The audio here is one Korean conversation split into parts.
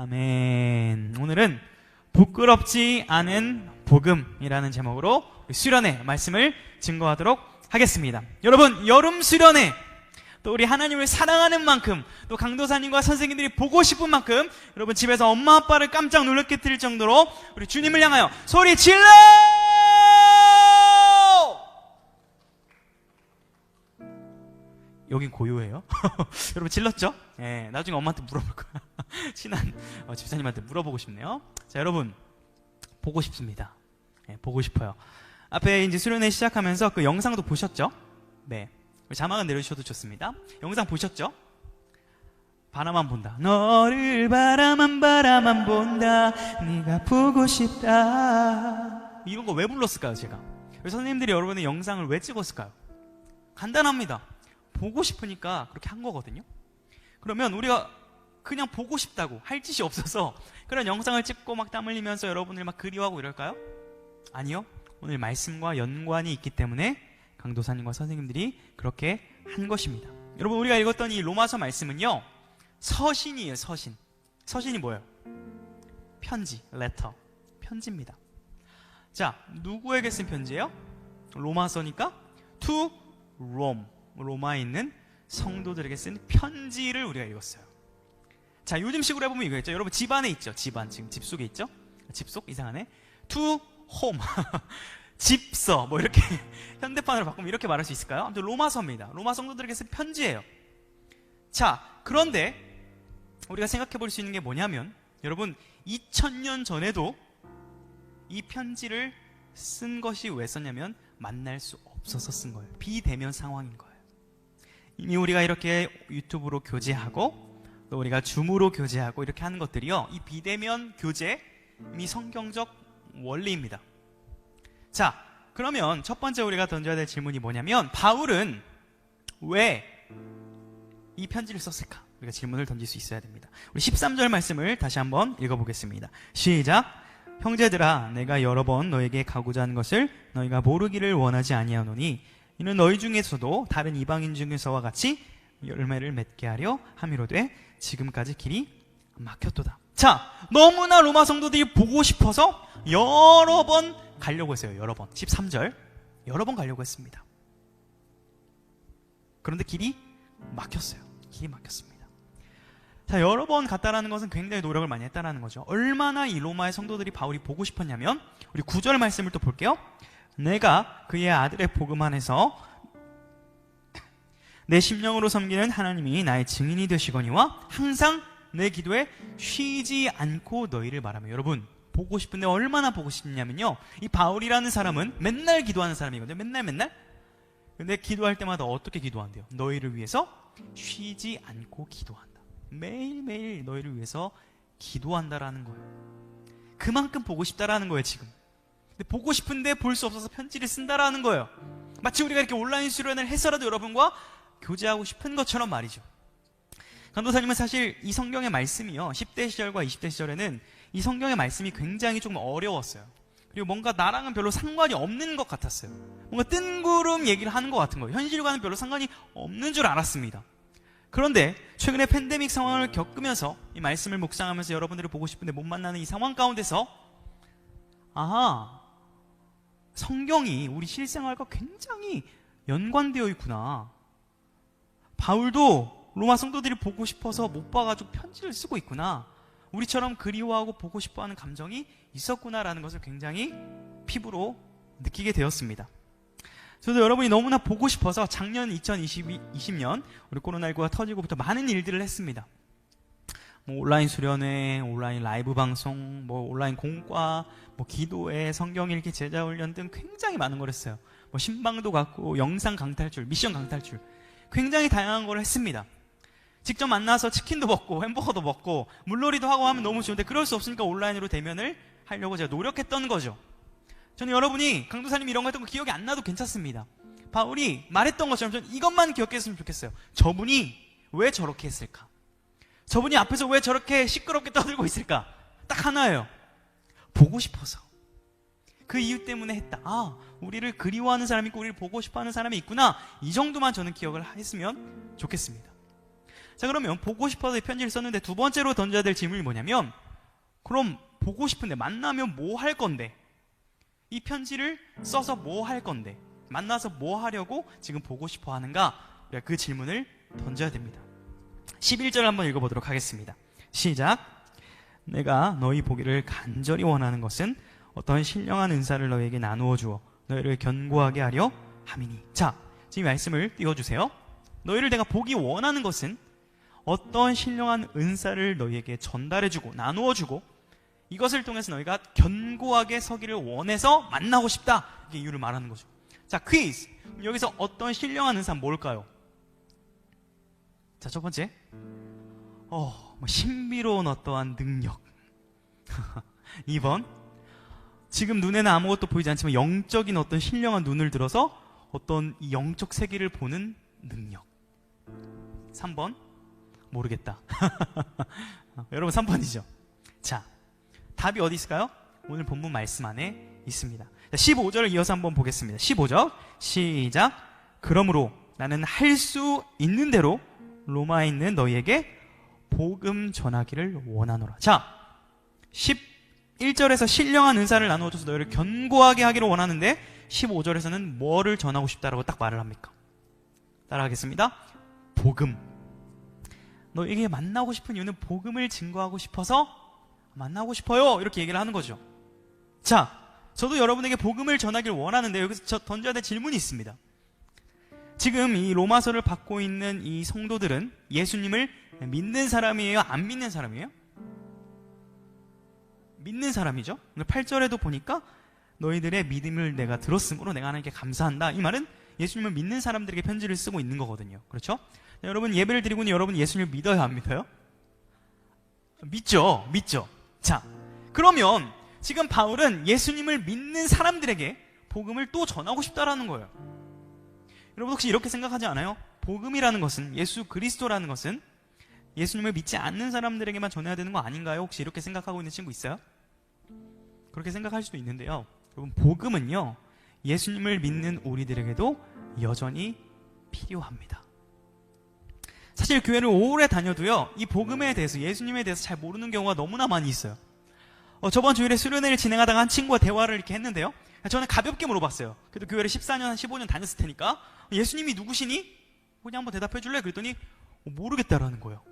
아멘. 오늘은 부끄럽지 않은 복음이라는 제목으로 수련회 말씀을 증거하도록 하겠습니다. 여러분, 여름 수련회, 또 우리 하나님을 사랑하는 만큼, 또 강도사님과 선생님들이 보고 싶은 만큼 여러분 집에서 엄마 아빠를 깜짝 놀랍게 드릴 정도로 우리 주님을 향하여 소리 질러! 여긴 고요해요. 여러분 질렀죠? 예, 나중에 엄마한테 물어볼 거야. 친한 집사님한테 물어보고 싶네요. 자, 여러분 보고 싶습니다. 예, 보고 싶어요. 앞에 이제 수련회 시작하면서 그 영상도 보셨죠? 네. 자막은 내려주셔도 좋습니다. 영상 보셨죠? 바라만 본다. 너를 바라만 본다. 네가 보고 싶다. 이런 거 왜 불렀을까요, 제가? 선생님들이 여러분의 영상을 왜 찍었을까요? 간단합니다. 보고 싶으니까 그렇게 한 거거든요. 그러면 우리가 그냥 보고 싶다고 할 짓이 없어서 그런 영상을 찍고 막 땀 흘리면서 여러분을 막 그리워하고 이럴까요? 아니요. 오늘 말씀과 연관이 있기 때문에 강도사님과 선생님들이 그렇게 한 것입니다. 여러분, 우리가 읽었던 이 로마서 말씀은요, 서신이에요. 서신. 서신이 뭐예요? 편지, letter. 편지입니다. 자, 누구에게 쓴 편지예요? 로마서니까 to Rome, 로마에 있는 성도들에게 쓴 편지를 우리가 읽었어요. 자, 요즘식으로 해보면 이거겠죠. 여러분 집 안에 있죠. 집 안, 지금 집 속에 있죠. 집 속 이상하네. to home 집서, 뭐 이렇게 현대판으로 바꾸면 이렇게 말할 수 있을까요? 아무튼 로마서입니다. 로마 성도들에게 쓴 편지예요. 자, 그런데 우리가 생각해 볼 수 있는 게 뭐냐면, 여러분 2000년 전에도 이 편지를 쓴 것이 왜 썼냐면 만날 수 없어서 쓴 거예요. 비대면 상황인 거예요. 이미 우리가 이렇게 유튜브로 교제하고 또 우리가 줌으로 교제하고 이렇게 하는 것들이요, 이 비대면 교제, 이미 성경적 원리입니다. 자, 그러면 첫 번째 우리가 던져야 될 질문이 뭐냐면, 바울은 왜 이 편지를 썼을까? 우리가 질문을 던질 수 있어야 됩니다. 우리 13절 말씀을 다시 한번 읽어보겠습니다. 시작! 형제들아, 내가 여러 번 너에게 가고자 하는 것을 너희가 모르기를 원하지 아니하노니 이는 너희 중에서도 다른 이방인 중에서와 같이 열매를 맺게 하려 함이로되 지금까지 길이 막혔도다. 자, 너무나 로마 성도들이 보고 싶어서 여러 번 가려고 했어요. 여러 번. 13절. 여러 번 가려고 했습니다. 그런데 길이 막혔어요. 길이 막혔습니다. 자, 여러 번 갔다라는 것은 굉장히 노력을 많이 했다라는 거죠. 얼마나 이 로마의 성도들이 바울이 보고 싶었냐면, 우리 9절 말씀을 또 볼게요. 내가 그의 아들의 복음 안에서 내 심령으로 섬기는 하나님이 나의 증인이 되시거니와 항상 내 기도에 쉬지 않고 너희를 바라며. 여러분, 보고 싶은데 얼마나 보고 싶냐면요, 이 바울이라는 사람은 맨날 기도하는 사람이거든요. 맨날. 근데 기도할 때마다 어떻게 기도한대요? 너희를 위해서 쉬지 않고 기도한다. 매일매일 너희를 위해서 기도한다라는 거예요. 그만큼 보고 싶다라는 거예요, 지금. 근데 보고 싶은데 볼 수 없어서 편지를 쓴다라는 거예요. 마치 우리가 이렇게 온라인 수련을 해서라도 여러분과 교제하고 싶은 것처럼 말이죠. 강도사님은 사실 이 성경의 말씀이요, 10대 시절과 20대 시절에는 이 성경의 말씀이 굉장히 좀 어려웠어요. 그리고 뭔가 나랑은 별로 상관이 없는 것 같았어요. 뭔가 뜬구름 얘기를 하는 것 같은 거예요. 현실과는 별로 상관이 없는 줄 알았습니다. 그런데 최근에 팬데믹 상황을 겪으면서 이 말씀을 묵상하면서 여러분들을 보고 싶은데 못 만나는 이 상황 가운데서, 아하, 성경이 우리 실생활과 굉장히 연관되어 있구나. 바울도 로마 성도들이 보고 싶어서 못 봐가지고 편지를 쓰고 있구나. 우리처럼 그리워하고 보고 싶어하는 감정이 있었구나라는 것을 굉장히 피부로 느끼게 되었습니다. 저도 여러분이 너무나 보고 싶어서 작년 2020년 우리 코로나19가 터지고부터 많은 일들을 했습니다. 뭐 온라인 수련회, 온라인 라이브 방송, 뭐 온라인 공과, 뭐 기도회, 성경 읽기, 제자 훈련 등 굉장히 많은 걸 했어요. 뭐 신방도 갔고 영상 강탈출, 미션 강탈출, 굉장히 다양한 걸 했습니다. 직접 만나서 치킨도 먹고 햄버거도 먹고 물놀이도 하고 하면 너무 좋은데 그럴 수 없으니까 온라인으로 대면을 하려고 제가 노력했던 거죠. 저는 여러분이 강도사님이 이런 거 했던 거 기억이 안 나도 괜찮습니다. 바울이 말했던 것처럼 저는 이것만 기억했으면 좋겠어요. 저분이 왜 저렇게 했을까? 저분이 앞에서 왜 저렇게 시끄럽게 떠들고 있을까? 딱 하나예요. 보고 싶어서. 그 이유 때문에 했다. 아, 우리를 그리워하는 사람이 있고 우리를 보고 싶어하는 사람이 있구나. 이 정도만 저는 기억을 했으면 좋겠습니다. 자, 그러면 보고 싶어서 이 편지를 썼는데 두 번째로 던져야 될 질문이 뭐냐면, 그럼 보고 싶은데 만나면 뭐 할 건데? 이 편지를 써서 뭐 할 건데? 만나서 뭐 하려고 지금 보고 싶어 하는가? 우리가 그 질문을 던져야 됩니다. 11절 한번 읽어보도록 하겠습니다. 시작. 내가 너희 보기를 간절히 원하는 것은 어떤 신령한 은사를 너희에게 나누어 주어 너희를 견고하게 하려 함이니. 자, 지금 말씀을 띄워주세요. 너희를 내가 보기 원하는 것은 어떤 신령한 은사를 너희에게 전달해주고 나누어주고 이것을 통해서 너희가 견고하게 서기를 원해서 만나고 싶다. 이게 이유를 말하는 거죠. 자, 퀴즈. 여기서 어떤 신령한 은사는 뭘까요? 자, 첫 번째. 신비로운 어떠한 능력. 2번. 지금 눈에는 아무것도 보이지 않지만 영적인 어떤 신령한 눈을 들어서 어떤 이 영적 세계를 보는 능력. 3번. 모르겠다. 여러분 3번이죠. 자, 답이 어디 있을까요? 오늘 본문 말씀 안에 있습니다. 15절을 이어서 한번 보겠습니다. 15절 시작. 그러므로 나는 할 수 있는 대로 로마에 있는 너희에게 복음 전하기를 원하노라. 자, 11절에서 신령한 은사를 나누어줘서 너희를 견고하게 하기를 원하는데 15절에서는 뭐를 전하고 싶다라고 딱 말을 합니까? 따라하겠습니다. 복음. 너에게 만나고 싶은 이유는 복음을 증거하고 싶어서 만나고 싶어요. 이렇게 얘기를 하는 거죠. 자, 저도 여러분에게 복음을 전하기를 원하는데 여기서 저 던져야 될 질문이 있습니다. 지금 이 로마서를 받고 있는 이 성도들은 예수님을 믿는 사람이에요? 안 믿는 사람이에요? 믿는 사람이죠. 8절에도 보니까 너희들의 믿음을 내가 들었으므로 내가 하나님께 감사한다. 이 말은 예수님을 믿는 사람들에게 편지를 쓰고 있는 거거든요. 그렇죠? 여러분 예배를 드리고 여러분 예수님을 믿어요? 안 믿어요? 믿죠. 자, 그러면 지금 바울은 예수님을 믿는 사람들에게 복음을 또 전하고 싶다라는 거예요. 여러분 혹시 이렇게 생각하지 않아요? 복음이라는 것은, 예수 그리스도라는 것은 예수님을 믿지 않는 사람들에게만 전해야 되는 거 아닌가요? 혹시 이렇게 생각하고 있는 친구 있어요? 그렇게 생각할 수도 있는데요. 여러분 복음은요, 예수님을 믿는 우리들에게도 여전히 필요합니다. 사실 교회를 오래 다녀도요, 이 복음에 대해서, 예수님에 대해서 잘 모르는 경우가 너무나 많이 있어요. 저번 주일에 수련회를 진행하다가 한 친구와 대화를 이렇게 했는데요, 저는 가볍게 물어봤어요. 그래도 교회를 14년, 15년 다녔을 테니까 예수님이 누구시니? 그냥 한번 대답해 줄래? 그랬더니 모르겠다라는 거예요.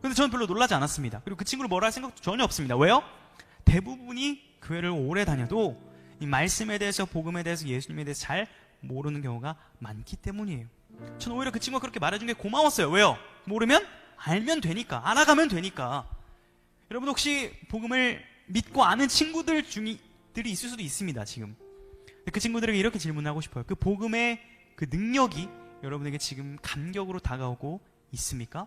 근데 저는 별로 놀라지 않았습니다. 그리고 그 친구를 뭐라 할 생각도 전혀 없습니다. 왜요? 대부분이 교회를 오래 다녀도 이 말씀에 대해서, 복음에 대해서, 예수님에 대해서 잘 모르는 경우가 많기 때문이에요. 저는 오히려 그 친구가 그렇게 말해준 게 고마웠어요. 왜요? 모르면 알면 되니까, 알아가면 되니까. 여러분 혹시 복음을 믿고 아는 친구들이 있을 수도 있습니다. 지금 그 친구들에게 이렇게 질문하고 싶어요. 그 복음의 그 능력이 여러분에게 지금 감격으로 다가오고 있습니까?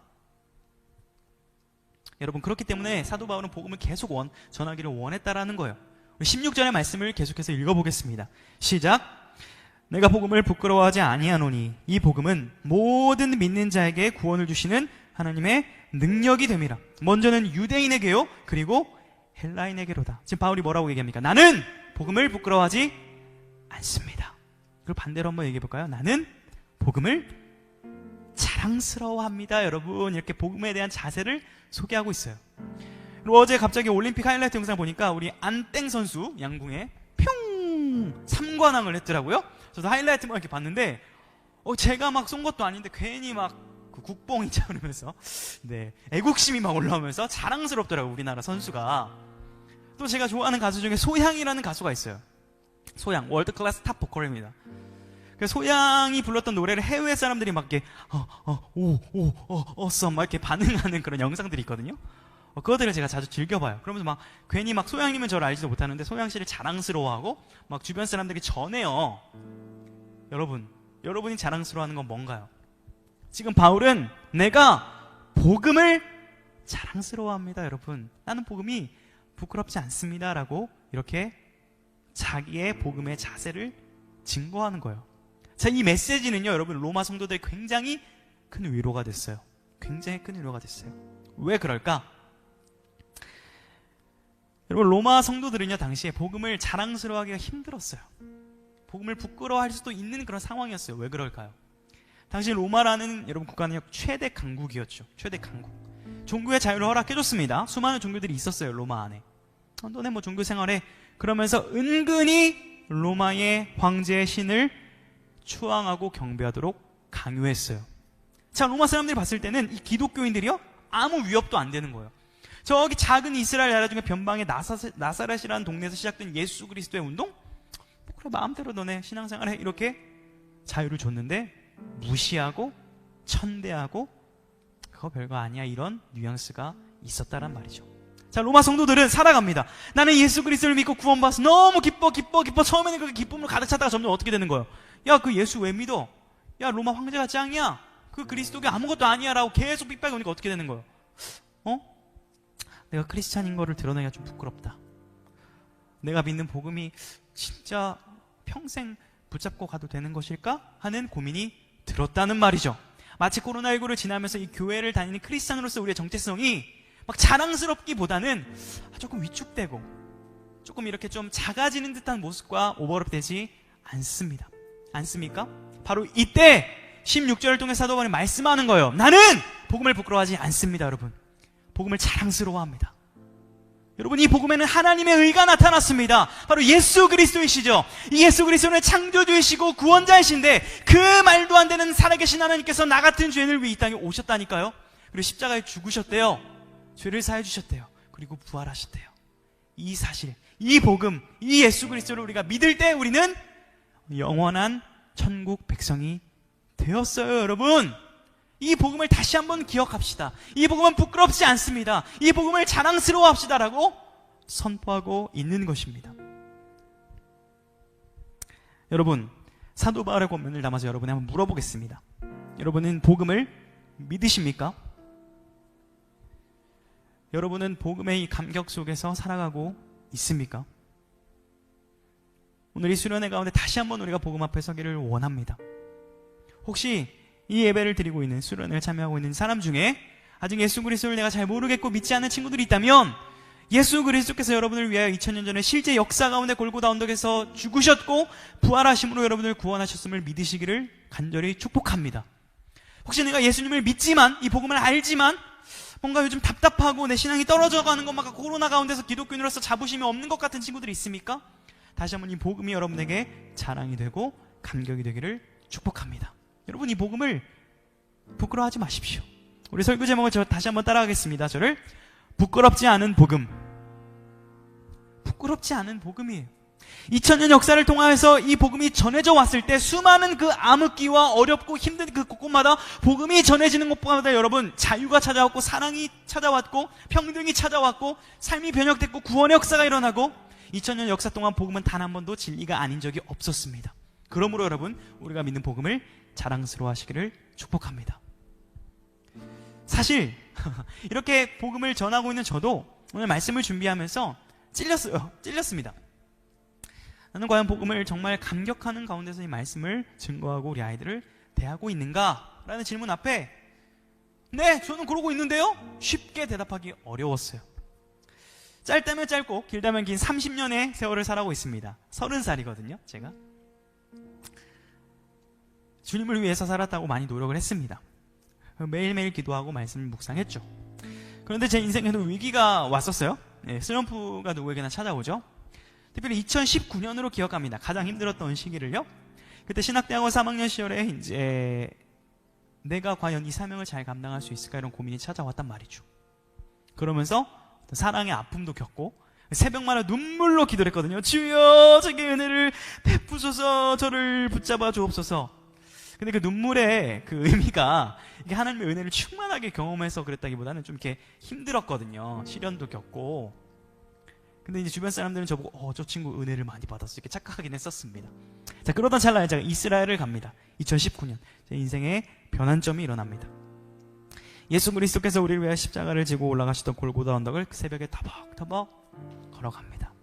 여러분 그렇기 때문에 사도 바울은 복음을 계속 전하기를 원했다라는 거예요. 16절의 말씀을 계속해서 읽어보겠습니다. 시작. 내가 복음을 부끄러워하지 아니하노니 이 복음은 모든 믿는 자에게 구원을 주시는 하나님의 능력이 됨이라. 먼저는 유대인에게요, 그리고 헬라인에게로다. 지금 바울이 뭐라고 얘기합니까? 나는 복음을 부끄러워하지 않습니다. 그걸 반대로 한번 얘기해볼까요? 나는 복음을 자랑스러워합니다. 여러분 이렇게 복음에 대한 자세를 소개하고 있어요. 그리고 어제 갑자기 올림픽 하이라이트 영상 보니까 우리 안땡 선수 양궁에 평 3관왕을 했더라고요. 저도 하이라이트만 이렇게 봤는데 제가 막 쏜 것도 아닌데 괜히 막 그 국뽕이자 그러면서 애국심이 막 올라오면서 자랑스럽더라고요. 우리나라 선수가. 또 제가 좋아하는 가수 중에 소양이라는 가수가 있어요. 소양, 월드 클래스 탑 보컬입니다. 소양이 불렀던 노래를 해외 사람들이 막 이렇게 막 이렇게 반응하는 그런 영상들이 있거든요. 그거들을 제가 자주 즐겨봐요. 그러면서 막 괜히 막 소양님은 저를 알지도 못하는데 소양 씨를 자랑스러워하고 막 주변 사람들이 전해요. 여러분이 자랑스러워하는 건 뭔가요? 지금 바울은 내가 복음을 자랑스러워합니다. 여러분 나는 복음이 부끄럽지 않습니다 라고 이렇게 자기의 복음의 자세를 증거하는 거예요. 자, 이 메시지는요 여러분 로마 성도들이 굉장히 큰 위로가 됐어요. 굉장히 큰 위로가 됐어요. 왜 그럴까? 여러분 로마 성도들은요 당시에 복음을 자랑스러워하기가 힘들었어요. 복음을 부끄러워할 수도 있는 그런 상황이었어요. 왜 그럴까요? 당시 로마라는 여러분 국가는 최대 강국이었죠. 최대 강국. 종교의 자유를 허락해줬습니다. 수많은 종교들이 있었어요, 로마 안에. 너네 뭐 종교 생활해. 그러면서 은근히 로마의 황제의 신을 추앙하고 경배하도록 강요했어요. 자, 로마 사람들이 봤을 때는 이 기독교인들이요, 아무 위협도 안 되는 거예요. 저기 작은 이스라엘 나라 중에 변방의 나사렛이라는 동네에서 시작된 예수 그리스도의 운동? 뭐 그래, 마음대로 너네 신앙생활해. 이렇게 자유를 줬는데 무시하고 천대하고 그거 별거 아니야, 이런 뉘앙스가 있었다란 말이죠. 자, 로마 성도들은 살아갑니다. 나는 예수 그리스도를 믿고 구원받아서 너무 기뻐. 처음에는 그 기쁨으로 가득 찼다가 점점 어떻게 되는 거예요? 야, 그 예수 왜 믿어? 야, 로마 황제가 짱이야. 그 그리스도가 아무것도 아니야 라고 계속 핍박이 오니까 어떻게 되는 거예요? 내가 크리스찬인 거를 드러내기가 좀 부끄럽다. 내가 믿는 복음이 진짜 평생 붙잡고 가도 되는 것일까? 하는 고민이 들었다는 말이죠. 마치 코로나19를 지나면서 이 교회를 다니는 크리스찬으로서 우리의 정체성이 막 자랑스럽기보다는 조금 위축되고 조금 이렇게 좀 작아지는 듯한 모습과 오버랩되지 않습니까? 바로 이때 16절을 통해 사도 바울이 말씀하는 거예요. 나는 복음을 부끄러워하지 않습니다. 여러분, 복음을 자랑스러워합니다. 여러분, 이 복음에는 하나님의 의가 나타났습니다. 바로 예수 그리스도이시죠. 이 예수 그리스도는 창조주이시고 구원자이신데 그 말도 안 되는 살아계신 하나님께서 나 같은 죄인을 위해 이 땅에 오셨다니까요. 그리고 십자가에 죽으셨대요. 죄를 사해 주셨대요. 그리고 부활하셨대요. 이 사실, 이 복음, 이 예수 그리스도를 우리가 믿을 때 우리는 영원한 천국 백성이 되었어요. 여러분, 이 복음을 다시 한번 기억합시다. 이 복음은 부끄럽지 않습니다. 이 복음을 자랑스러워합시다라고 선포하고 있는 것입니다. 여러분, 사도 바울의 권면을 담아서 여러분에 한번 물어보겠습니다. 여러분은 복음을 믿으십니까? 여러분은 복음의 이 감격 속에서 살아가고 있습니까? 오늘 이 수련회 가운데 다시 한번 우리가 복음 앞에 서기를 원합니다. 혹시 이 예배를 드리고 있는, 수련회를 참여하고 있는 사람 중에 아직 예수 그리스도를 내가 잘 모르겠고 믿지 않는 친구들이 있다면, 예수 그리스도께서 여러분을 위하여 2000년 전에 실제 역사 가운데 골고다 언덕에서 죽으셨고 부활하심으로 여러분을 구원하셨음을 믿으시기를 간절히 축복합니다. 혹시 내가 예수님을 믿지만, 이 복음을 알지만 뭔가 요즘 답답하고 내 신앙이 떨어져 가는 것만 같고 코로나 가운데서 기독교인으로서 자부심이 없는 것 같은 친구들이 있습니까? 다시 한번 이 복음이 여러분에게 자랑이 되고 감격이 되기를 축복합니다. 여러분, 이 복음을 부끄러워하지 마십시오. 우리 설교 제목을 다시 한번 따라하겠습니다. 저를 부끄럽지 않은 복음. 부끄럽지 않은 복음이에요. 2000년 역사를 통하여서 이 복음이 전해져 왔을 때 수많은 그 암흑기와 어렵고 힘든 그 곳곳마다 복음이 전해지는 곳마다 여러분, 자유가 찾아왔고 사랑이 찾아왔고 평등이 찾아왔고 삶이 변혁됐고 구원의 역사가 일어나고 2000년 역사 동안 복음은 단 한 번도 진리가 아닌 적이 없었습니다. 그러므로 여러분, 우리가 믿는 복음을 자랑스러워 하시기를 축복합니다. 사실 이렇게 복음을 전하고 있는 저도 오늘 말씀을 준비하면서 찔렸습니다. 나는 과연 복음을 정말 감격하는 가운데서 이 말씀을 증거하고 우리 아이들을 대하고 있는가? 라는 질문 앞에 네, 저는 그러고 있는데요? 쉽게 대답하기 어려웠어요. 짧다면 짧고 길다면 긴 30년의 세월을 살아오고 있습니다. 30살이거든요, 제가. 주님을 위해서 살았다고 많이 노력을 했습니다. 매일매일 기도하고 말씀을 묵상했죠. 그런데 제 인생에도 위기가 왔었어요. 슬럼프가 누구에게나 찾아오죠. 특별히 2019년으로 기억합니다. 가장 힘들었던 시기를요. 그때 신학대학원 3학년 시절에 이제 내가 과연 이 사명을 잘 감당할 수 있을까, 이런 고민이 찾아왔단 말이죠. 그러면서 사랑의 아픔도 겪고 새벽마다 눈물로 기도를 했거든요. 주여, 제게 은혜를 베푸소서, 저를 붙잡아 주옵소서. 근데 그 눈물의 그 의미가 이게 하나님의 은혜를 충만하게 경험해서 그랬다기보다는 좀 이렇게 힘들었거든요. 시련도 겪고. 근데 이제 주변 사람들은 저보고 저 친구 은혜를 많이 받았어, 이렇게 착각하긴 했었습니다. 자, 그러던 찰나에 제가 이스라엘을 갑니다. 2019년 제 인생에 변환점이 일어납니다. 예수 그리스도께서 우리를 위해 십자가를 지고 올라가시던 골고다 언덕을 그 새벽에 터벅터벅 걸어갑니다.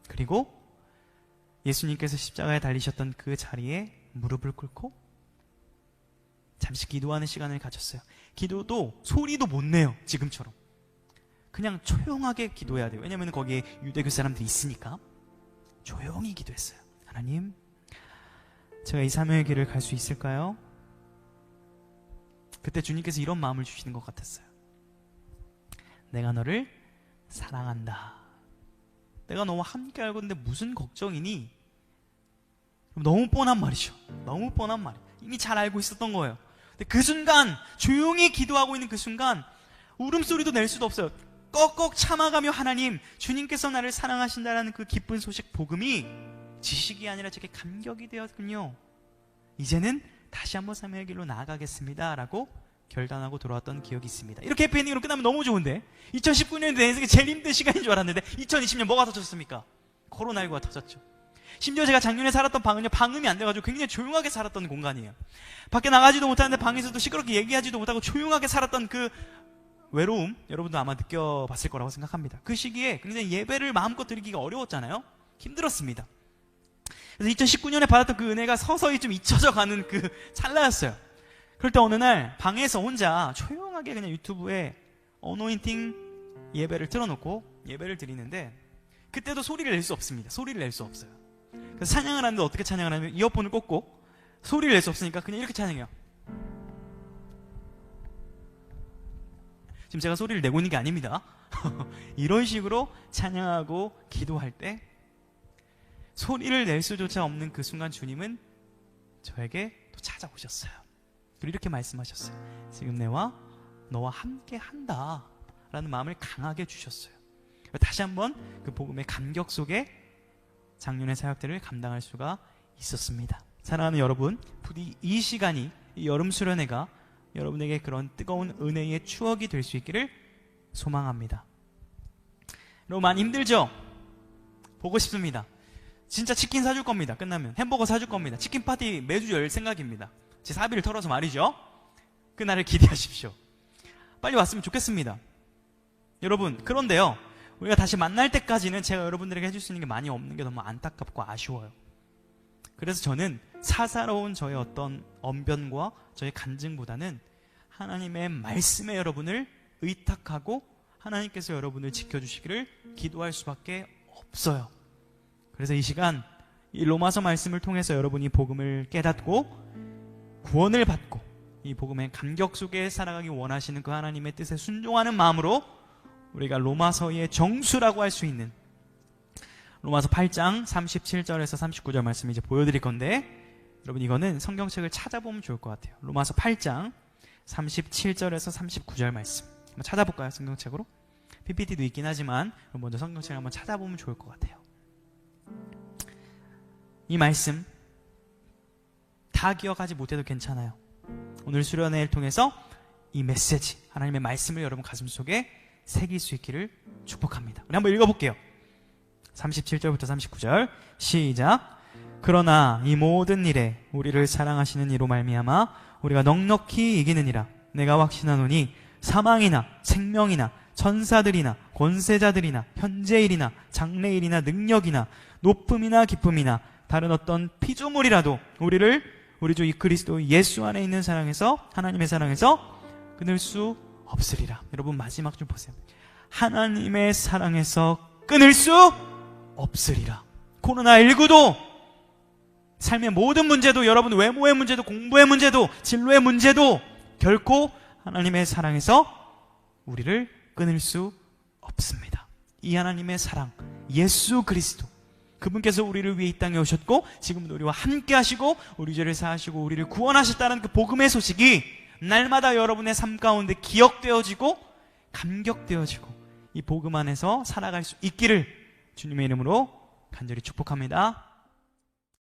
그리고 예수님께서 십자가에 달리셨던 그 자리에 무릎을 꿇고 잠시 기도하는 시간을 가졌어요. 기도도 소리도 못 내요. 지금처럼 그냥 조용하게 기도해야 돼요. 왜냐하면 거기에 유대교 사람들이 있으니까. 조용히 기도했어요. 하나님, 제가 이 사명의 길을 갈 수 있을까요? 그때 주님께서 이런 마음을 주시는 것 같았어요. 내가 너를 사랑한다. 내가 너와 함께 알고 있는데 무슨 걱정이니? 너무 뻔한 말이죠. 너무 뻔한 말. 이미 잘 알고 있었던 거예요. 근데 그 순간, 조용히 기도하고 있는 그 순간 울음소리도 낼 수도 없어요. 꺽꺽 참아가며 하나님, 주님께서 나를 사랑하신다라는 그 기쁜 소식, 복음이 지식이 아니라 제게 감격이 되었군요. 이제는 다시 한번 삶의 길로 나아가겠습니다 라고 결단하고 돌아왔던 기억이 있습니다. 이렇게 해피엔딩으로 끝나면 너무 좋은데, 2019년이 내 인생의 제일 힘든 시간인 줄 알았는데 2020년 뭐가 터졌습니까? 코로나19가 터졌죠. 심지어 제가 작년에 살았던 방은요, 방음이 안 돼가지고 굉장히 조용하게 살았던 공간이에요. 밖에 나가지도 못하는데 방에서도 시끄럽게 얘기하지도 못하고 조용하게 살았던 그 외로움, 여러분도 아마 느껴봤을 거라고 생각합니다. 그 시기에 굉장히 예배를 마음껏 드리기가 어려웠잖아요. 힘들었습니다. 그래서 2019년에 받았던 그 은혜가 서서히 좀 잊혀져 가는 그 찰나였어요. 그럴 때 어느 날 방에서 혼자 조용하게 그냥 유튜브에 어노인팅 예배를 틀어놓고 예배를 드리는데, 그때도 소리를 낼 수 없습니다. 소리를 낼 수 없어요. 그래서 찬양을 하는데 어떻게 찬양을 하냐면 이어폰을 꽂고, 소리를 낼 수 없으니까 그냥 이렇게 찬양해요. 지금 제가 소리를 내고 있는 게 아닙니다. 이런 식으로 찬양하고 기도할 때 소리를 낼 수조차 없는 그 순간 주님은 저에게 또 찾아오셨어요. 그리고 이렇게 말씀하셨어요. 지금 내와 너와 함께 한다 라는 마음을 강하게 주셨어요. 다시 한번 그 복음의 감격 속에 작년의 사역들을 감당할 수가 있었습니다. 사랑하는 여러분, 부디 이 시간이, 이 여름 수련회가 여러분에게 그런 뜨거운 은혜의 추억이 될 수 있기를 소망합니다. 여러분 많이 힘들죠? 보고 싶습니다. 진짜 치킨 사줄 겁니다. 끝나면 햄버거 사줄 겁니다. 치킨 파티 매주 열 생각입니다. 제 사비를 털어서 말이죠. 그날을 기대하십시오. 빨리 왔으면 좋겠습니다. 여러분, 그런데요, 우리가 다시 만날 때까지는 제가 여러분들에게 해줄 수 있는 게 많이 없는 게 너무 안타깝고 아쉬워요. 그래서 저는 사사로운 저의 어떤 언변과 저의 간증보다는 하나님의 말씀에 여러분을 의탁하고 하나님께서 여러분을 지켜주시기를 기도할 수밖에 없어요. 그래서 이 시간 이 로마서 말씀을 통해서 여러분이 복음을 깨닫고 구원을 받고 이 복음의 감격 속에 살아가기 원하시는 그 하나님의 뜻에 순종하는 마음으로 우리가 로마서의 정수라고 할 수 있는 로마서 8장 37절에서 39절 말씀 이제 보여드릴 건데, 여러분 이거는 성경책을 찾아보면 좋을 것 같아요. 로마서 8장 37절에서 39절 말씀 한번 찾아볼까요? 성경책으로? PPT도 있긴 하지만 먼저 성경책을 한번 찾아보면 좋을 것 같아요. 이 말씀 다 기억하지 못해도 괜찮아요. 오늘 수련회를 통해서 이 메시지, 하나님의 말씀을 여러분 가슴속에 새길 수 있기를 축복합니다. 우리 한번 읽어볼게요. 37절부터 39절 시작. 그러나 이 모든 일에 우리를 사랑하시는 이로 말미암아 우리가 넉넉히 이기느니라. 내가 확신하노니 사망이나 생명이나 천사들이나 권세자들이나 현재일이나 장래일이나 능력이나 높음이나 기쁨이나 다른 어떤 피조물이라도 우리를 우리 주 이 그리스도 예수 안에 있는 사랑에서, 하나님의 사랑에서 끊을 수 없으리라. 여러분 마지막 좀 보세요. 하나님의 사랑에서 끊을 수 없으리라. 코로나19도, 삶의 모든 문제도, 여러분 외모의 문제도, 공부의 문제도, 진로의 문제도 결코 하나님의 사랑에서 우리를 끊을 수 없습니다. 이 하나님의 사랑, 예수 그리스도, 그분께서 우리를 위해 이 땅에 오셨고 지금도 우리와 함께 하시고 우리 죄를 사하시고 우리를 구원하셨다는 그 복음의 소식이 날마다 여러분의 삶 가운데 기억되어지고 감격되어지고 이 복음 안에서 살아갈 수 있기를 주님의 이름으로 간절히 축복합니다.